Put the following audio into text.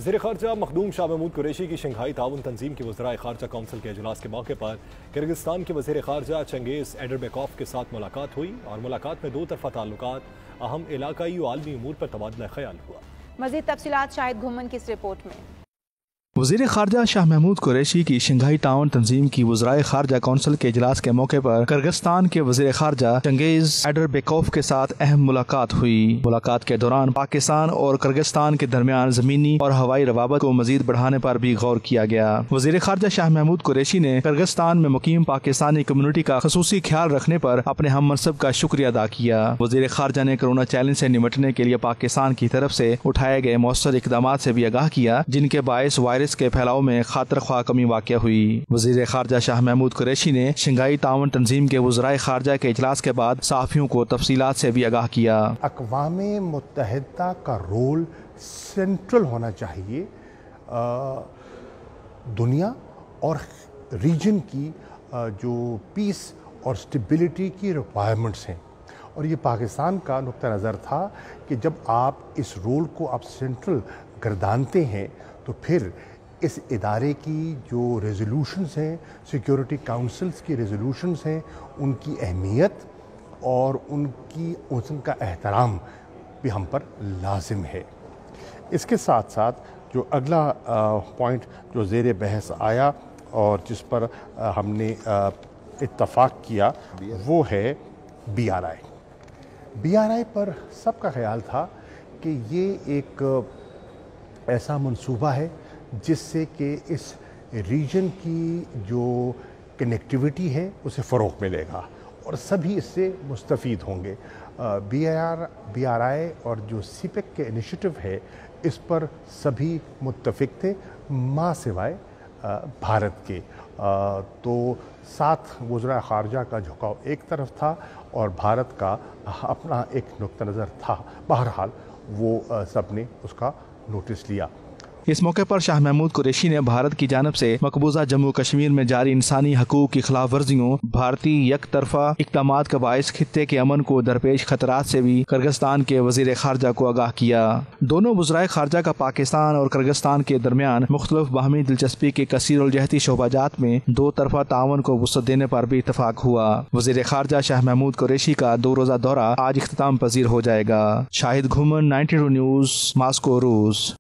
وزیر خارجہ مخدوم شاہ محمود قریشی کی شنگھائی تعاون تنظیم کی وزرائے خارجہ کونسل کے اجلاس کے موقع پر کرغزستان کے وزیر خارجہ چنگیز ایڈربیکوف کے ساتھ ملاقات ہوئی اور ملاقات میں دو طرفہ تعلقات، اہم علاقائی و عالمی امور پر تبادلہ خیال ہوا۔ مزید تفصیلات شاہد گھومن کی اس رپورٹ میں۔ وزیر خارجہ شاہ محمود قریشی کی شنگھائی تعاون تنظیم کی وزرائے خارجہ کونسل کے اجلاس کے موقع پر کرغزستان کے وزیر خارجہ چنگیز ایڈربیکوف کے ساتھ اہم ملاقات ہوئی۔ ملاقات کے دوران پاکستان اور کرغزستان کے درمیان زمینی اور ہوائی روابط کو مزید بڑھانے پر بھی غور کیا گیا۔ وزیر خارجہ شاہ محمود قریشی نے کرغزستان میں مقیم پاکستانی کمیونٹی کا خصوصی خیال رکھنے پر اپنے ہم منصب کا شکریہ ادا کیا۔ وزیر خارجہ نے کورونا چیلنج سے نمٹنے کے لیے پاکستان کی طرف سے اٹھائے گئے مؤثر اقدامات سے بھی آگاہ کیا، جن کے باعث وائرس کے پھیلاؤ میں خاطر خواہ کمی واقع ہوئی۔ وزیر خارجہ شاہ محمود قریشی نے شنگھائی تعاون تنظیم کے وزرائے خارجہ کے اجلاس کے بعد صحافیوں کو تفصیلات سے بھی آگاہ کیا۔ اقوام متحدہ کا رول سینٹرل ہونا چاہیے دنیا اور ریجن کی جو پیس اور سٹیبلٹی کی ریکوائرمنٹس ہیں، اور یہ پاکستان کا نقطہ نظر تھا کہ جب آپ اس رول کو آپ سینٹرل گردانتے ہیں تو پھر اس ادارے کی جو ریزولوشنز ہیں، سیکیورٹی کاؤنسلز کی ریزولوشنز ہیں، ان کی اہمیت اور ان کا احترام بھی ہم پر لازم ہے۔ اس کے ساتھ ساتھ جو اگلا پوائنٹ جو زیر بحث آیا اور جس پر ہم نے اتفاق کیا وہ ہے BRI۔ BRI پر سب کا خیال تھا کہ یہ ایک ایسا منصوبہ ہے جس سے کہ اس ریجن کی جو کنیکٹیوٹی ہے اسے فروغ ملے گا اور سبھی اس سے مستفید ہوں گے۔ BRI اور جو CPEC کے انیشیٹو ہے اس پر سبھی متفق تھے ماں سوائے بھارت کے، تو ساتھ وزراء خارجہ کا جھکاؤ ایک طرف تھا اور بھارت کا اپنا ایک نقطہ نظر تھا۔ بہرحال وہ سب نے اس کا نوٹس لیا۔ اس موقع پر شاہ محمود قریشی نے بھارت کی جانب سے مقبوضہ جموں کشمیر میں جاری انسانی حقوق کی خلاف ورزیوں، بھارتی یک طرفہ اقدامات کا باعث خطے کے امن کو درپیش خطرات سے بھی کرغزستان کے وزیر خارجہ کو آگاہ کیا۔ دونوں وزرائے خارجہ کا پاکستان اور کرغزستان کے درمیان مختلف باہمی دلچسپی کے کثیر الجہتی شعبہ جات میں دو طرفہ تعاون کو وسعت دینے پر بھی اتفاق ہوا۔ وزیر خارجہ شاہ محمود قریشی کا 2 روزہ دورہ آج اختتام پذیر ہو جائے گا۔ شاہد گھومن، 92 نیوز، ماسکو، روس۔